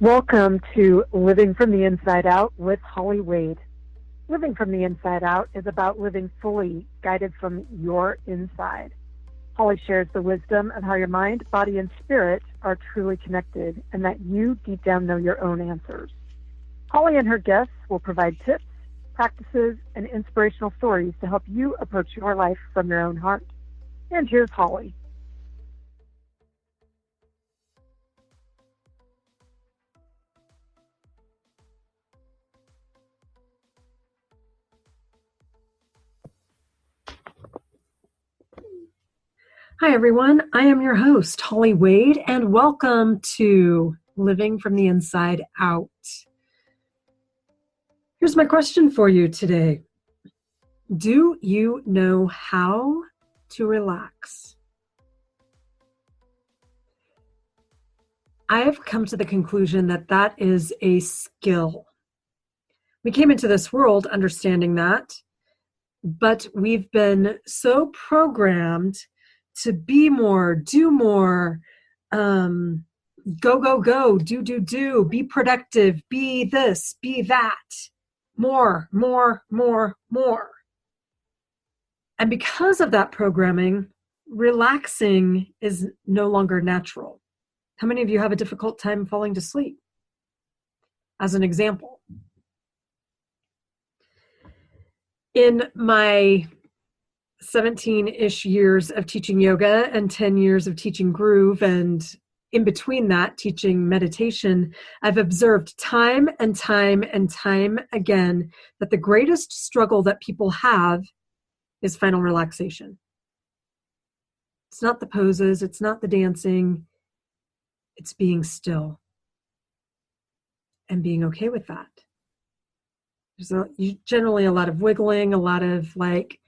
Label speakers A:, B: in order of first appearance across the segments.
A: Welcome to Living from the Inside Out with Holly Wade. Living from the Inside Out is about living fully, guided from your inside. Holly shares the wisdom of how your mind, body, and spirit are truly connected and that you deep down know your own answers. Holly and her guests will provide tips, practices, and inspirational stories to help you approach your life from your own heart. And here's Holly.
B: Hi, everyone. I am your host, Holly Wade, and welcome to Living from the Inside Out. Here's my question for you today. Do you know how to relax? I have come to the conclusion that that is a skill. We came into this world understanding that, but we've been so programmed to be more, do more, go, do, be productive, be this, be that, more. And because of that programming, relaxing is no longer natural. How many of you have a difficult time falling to sleep? As an example, in my 17-ish years of teaching yoga and 10 years of teaching groove, and in between that teaching meditation, I've observed time and time again that the greatest struggle that people have is final relaxation. It's not the poses, it's not the dancing, it's being still and being okay with that. There's generally a lot of wiggling, a lot of like,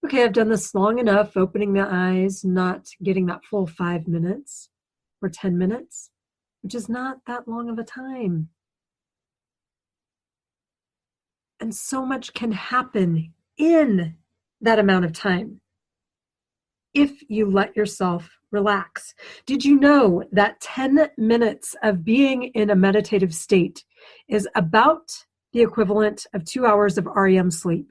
B: okay, I've done this long enough, opening the eyes, not getting that full 5 minutes or 10 minutes, which is not that long of a time. And so much can happen in that amount of time if you let yourself relax. Did you know that 10 minutes of being in a meditative state is about the equivalent of 2 hours of REM sleep?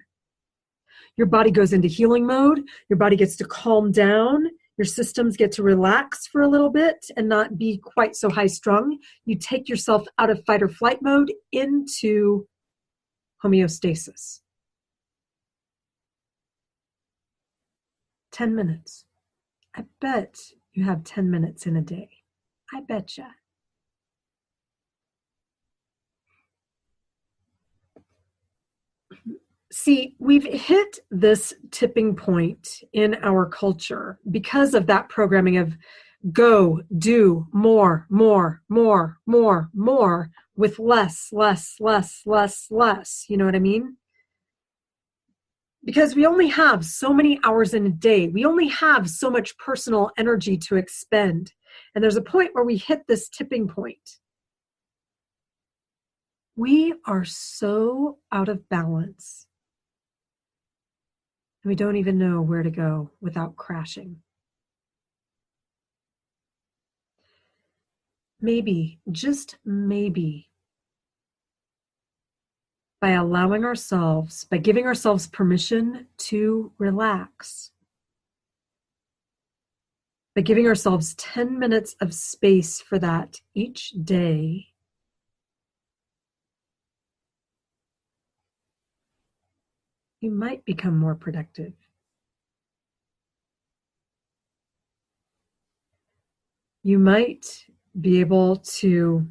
B: Your body goes into healing mode. Your body gets to calm down. Your systems get to relax for a little bit and not be quite so high strung. You take yourself out of fight or flight mode into homeostasis. 10 minutes. I bet you have 10 minutes in a day. I betcha. See, we've hit this tipping point in our culture because of that programming of go, do, more with less. You know what I mean? Because we only have so many hours in a day. We only have so much personal energy to expend. And there's a point where we hit this tipping point. We are so out of balance. And we don't even know where to go without crashing. Maybe, just maybe, by allowing ourselves, by giving ourselves permission to relax, by giving ourselves 10 minutes of space for that each day, you might become more productive. You might be able to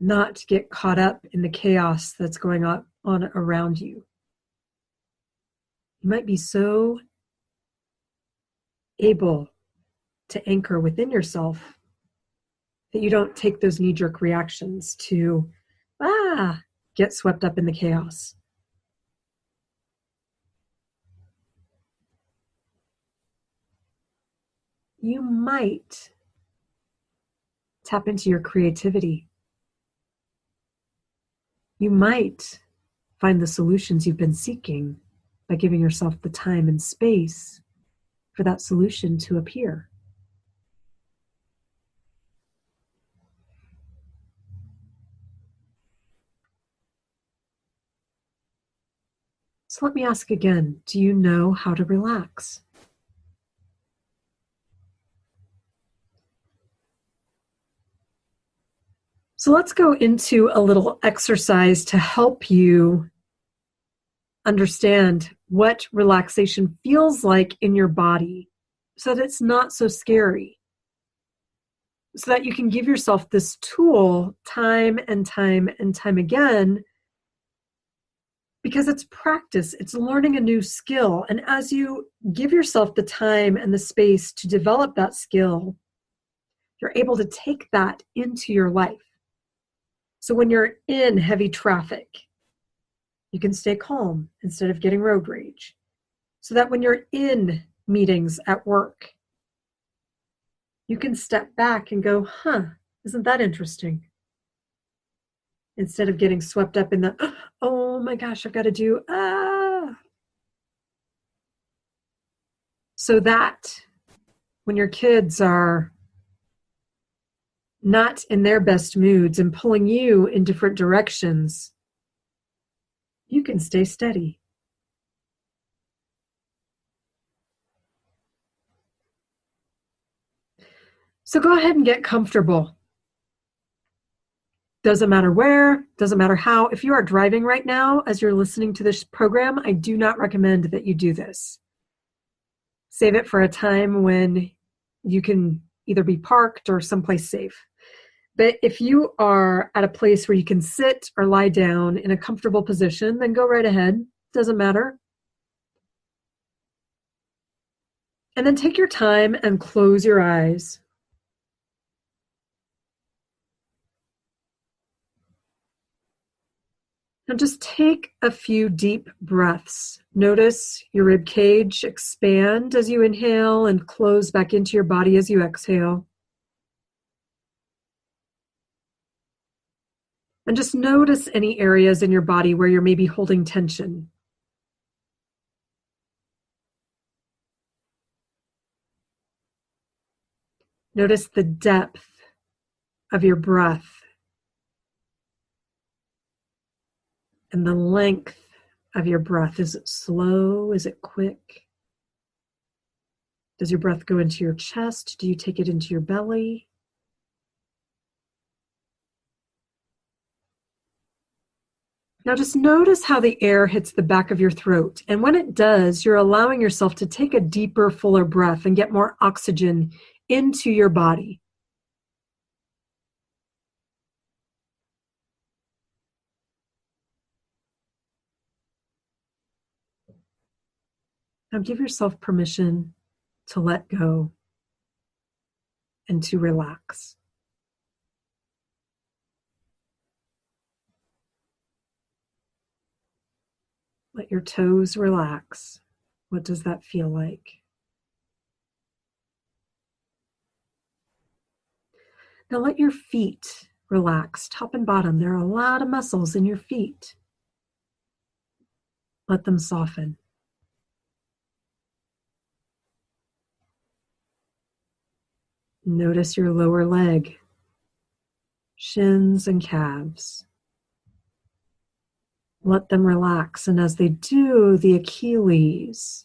B: not get caught up in the chaos that's going on around you. You might be so able to anchor within yourself that you don't take those knee-jerk reactions to, get swept up in the chaos. You might tap into your creativity. You might find the solutions you've been seeking by giving yourself the time and space for that solution to appear. So let me ask again, do you know how to relax? So let's go into a little exercise to help you understand what relaxation feels like in your body so that it's not so scary. So that you can give yourself this tool time and time and time again, because it's practice, it's learning a new skill. And as you give yourself the time and the space to develop that skill, you're able to take that into your life. So when you're in heavy traffic, you can stay calm instead of getting road rage. So that when you're in meetings at work, you can step back and go, isn't that interesting? Instead of getting swept up in the, oh my gosh, I've got to do, So that when your kids are not in their best moods and pulling you in different directions, you can stay steady. So go ahead and get comfortable. Doesn't matter where, doesn't matter how. If you are driving right now as you're listening to this program, I do not recommend that you do this. Save it for a time when you can either be parked or someplace safe. But if you are at a place where you can sit or lie down in a comfortable position, then go right ahead. Doesn't matter. And then take your time and close your eyes. Now just take a few deep breaths. Notice your rib cage expand as you inhale and close back into your body as you exhale. And just notice any areas in your body where you're maybe holding tension. Notice the depth of your breath and the length of your breath. Is it slow? Is it quick? Does your breath go into your chest? Do you take it into your belly? Now just notice how the air hits the back of your throat. And when it does, you're allowing yourself to take a deeper, fuller breath and get more oxygen into your body. Now give yourself permission to let go and to relax. Let your toes relax. What does that feel like? Now let your feet relax, top and bottom. There are a lot of muscles in your feet. Let them soften. Notice your lower leg, shins and calves. Let them relax, and as they do, the Achilles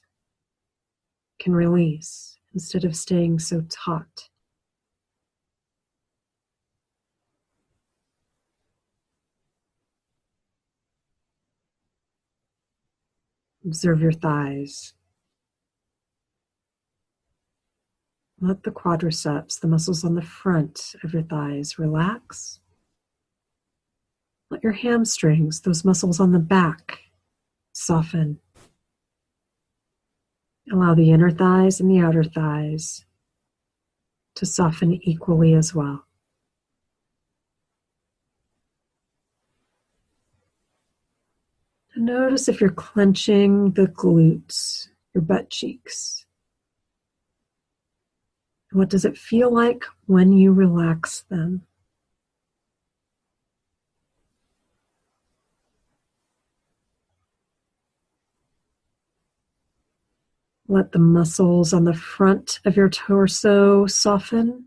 B: can release instead of staying so taut. Observe your thighs. Let the quadriceps, the muscles on the front of your thighs, relax. Let your hamstrings, those muscles on the back, soften. Allow the inner thighs and the outer thighs to soften equally as well. And notice if you're clenching the glutes, your butt cheeks. What does it feel like when you relax them? Let the muscles on the front of your torso soften.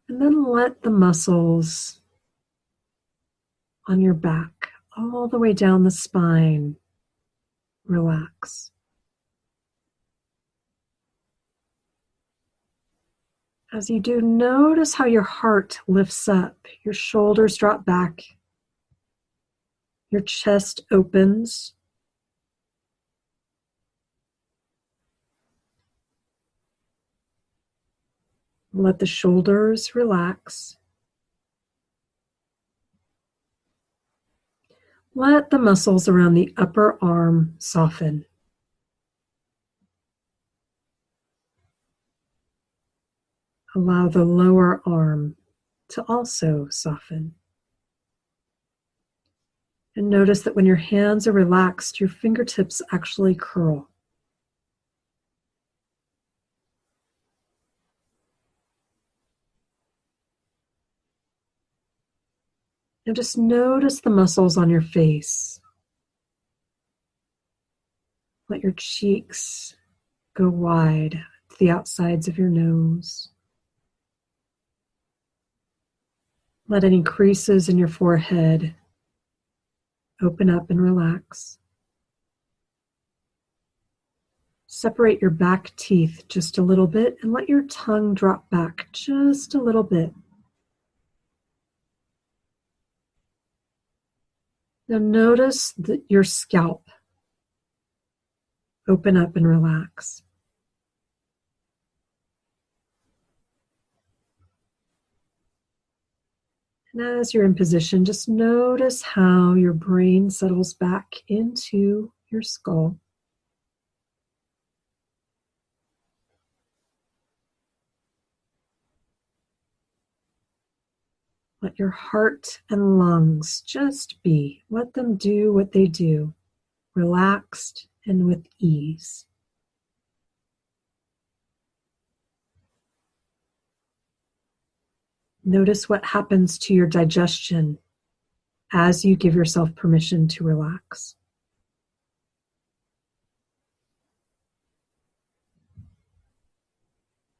B: And then let the muscles on your back, all the way down the spine. Relax. As you do, notice how your heart lifts up, your shoulders drop back, your chest opens. Let the shoulders relax. Let the muscles around the upper arm soften. Allow the lower arm to also soften. And notice that when your hands are relaxed, your fingertips actually curl. Now just notice the muscles on your face. Let your cheeks go wide to the outsides of your nose. Let any creases in your forehead open up and relax. Separate your back teeth just a little bit and let your tongue drop back just a little bit. Now notice your scalp. Open up and relax. And as you're in position, just notice how your brain settles back into your skull. Let your heart and lungs just be. Let them do what they do, relaxed and with ease. Notice what happens to your digestion as you give yourself permission to relax.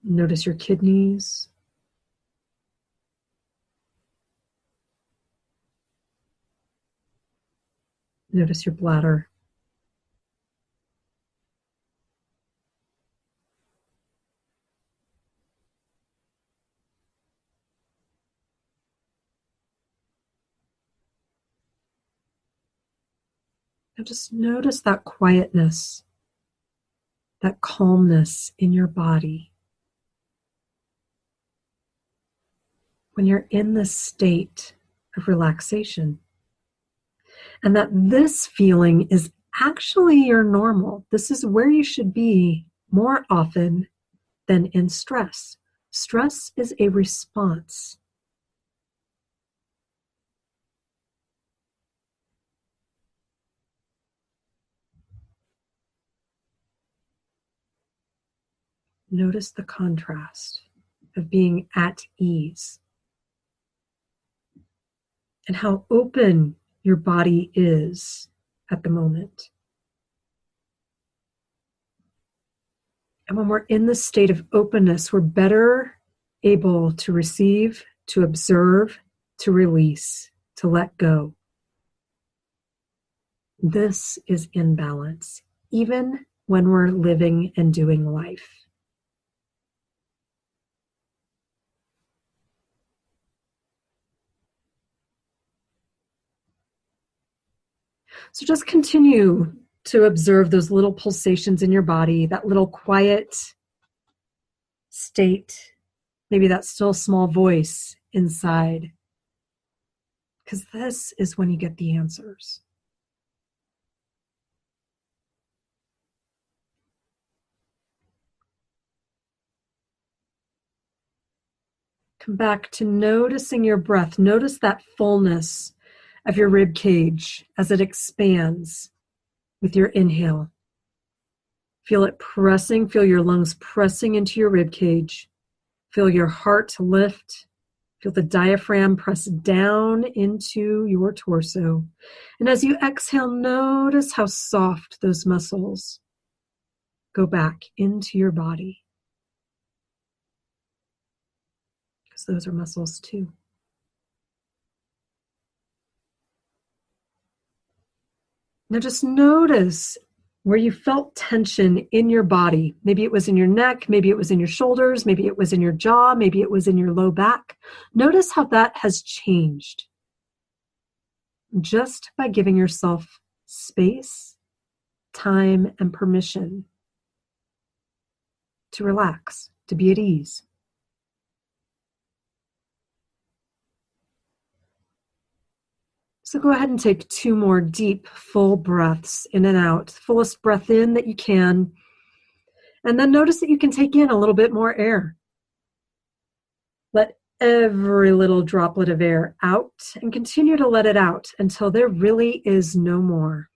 B: Notice your kidneys. Notice your bladder. Now just notice that quietness, that calmness in your body. When you're in this state of relaxation, and that this feeling is actually your normal. This is where you should be more often than in stress. Stress is a response. Notice the contrast of being at ease and how open your body is at the moment. And when we're in this state of openness, we're better able to receive, to observe, to release, to let go. This is in balance, even when we're living and doing life. So just continue to observe those little pulsations in your body, that little quiet state, maybe that still small voice inside. Because this is when you get the answers. Come back to noticing your breath. Notice that fullness of your rib cage as it expands with your inhale. Feel it pressing, feel your lungs pressing into your rib cage. Feel your heart lift. Feel the diaphragm press down into your torso. And as you exhale, notice how soft those muscles go back into your body. Because those are muscles too. Now just notice where you felt tension in your body. Maybe it was in your neck, maybe it was in your shoulders, maybe it was in your jaw, maybe it was in your low back. Notice how that has changed just by giving yourself space, time, and permission to relax, to be at ease. So go ahead and take 2 more deep, full breaths in and out. Fullest breath in that you can. And then notice that you can take in a little bit more air. Let every little droplet of air out and continue to let it out until there really is no more.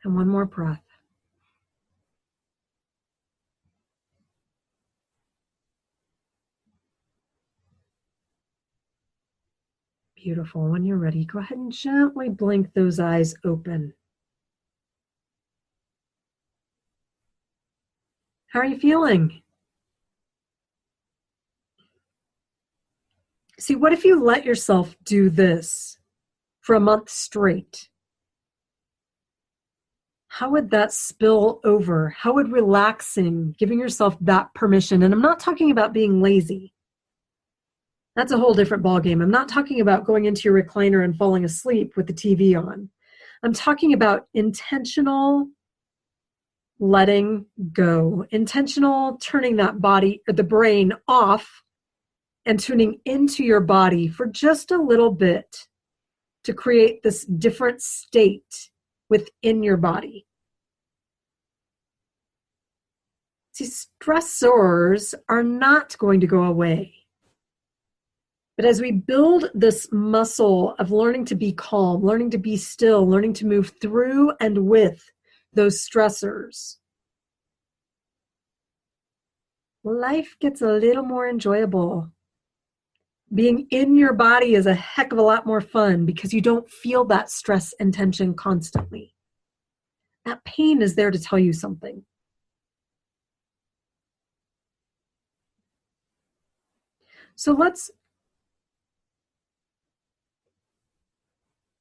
B: And one more breath. Beautiful. When you're ready, go ahead and gently blink those eyes open. How are you feeling? See, what if you let yourself do this for a month straight? How would that spill over? How would relaxing, giving yourself that permission, and I'm not talking about being lazy. That's a whole different ballgame. I'm not talking about going into your recliner and falling asleep with the TV on. I'm talking about intentional letting go, intentional turning that body or the brain off and tuning into your body for just a little bit to create this different state within your body. See, stressors are not going to go away. But as we build this muscle of learning to be calm, learning to be still, learning to move through and with those stressors, life gets a little more enjoyable. Being in your body is a heck of a lot more fun because you don't feel that stress and tension constantly. That pain is there to tell you something. So let's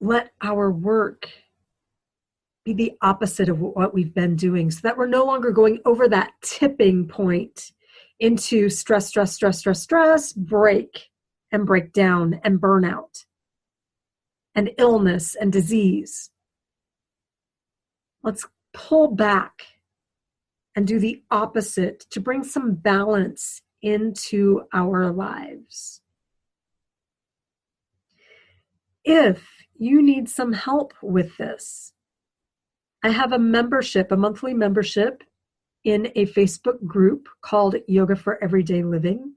B: let our work be the opposite of what we've been doing so that we're no longer going over that tipping point into stress, stress, stress, stress, stress, break and breakdown and burnout and illness and disease. Let's pull back and do the opposite to bring some balance into our lives. If you need some help with this, I have a membership, a monthly membership in a Facebook group called Yoga for Everyday Living.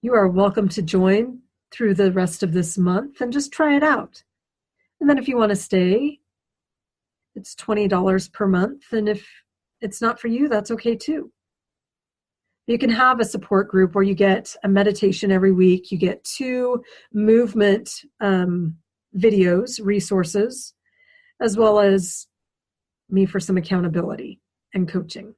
B: You are welcome to join through the rest of this month and just try it out. And then if you want to stay, it's $20 per month. And if it's not for you, that's okay too. You can have a support group where you get a meditation every week. You get 2 movement videos, resources, as well as me for some accountability and coaching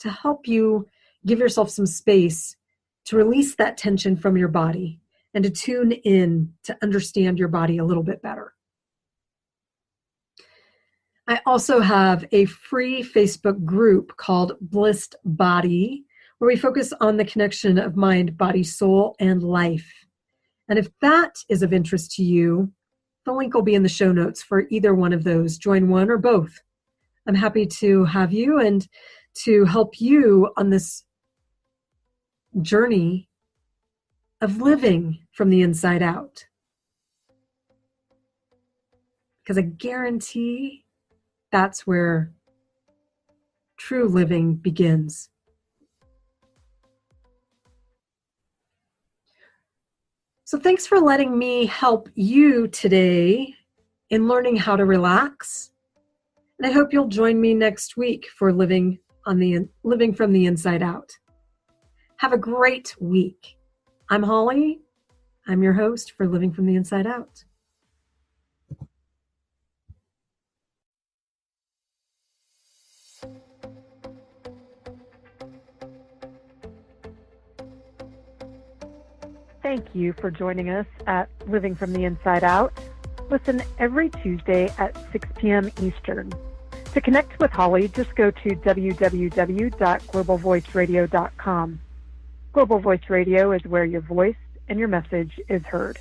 B: to help you give yourself some space to release that tension from your body and to tune in to understand your body a little bit better. I also have a free Facebook group called Blissed Body, where we focus on the connection of mind, body, soul, and life. And if that is of interest to you, the link will be in the show notes for either one of those. Join one or both. I'm happy to have you and to help you on this journey of living from the inside out. Because I guarantee that's where true living begins. So thanks for letting me help you today in learning how to relax. And I hope you'll join me next week for living from the inside out. Have a great week. I'm Holly. I'm your host for Living from the Inside Out.
A: Thank you for joining us at Living from the Inside Out. Listen every Tuesday at 6 p.m. Eastern. To connect with Holly, just go to www.globalvoiceradio.com. Global Voice Radio is where your voice and your message is heard.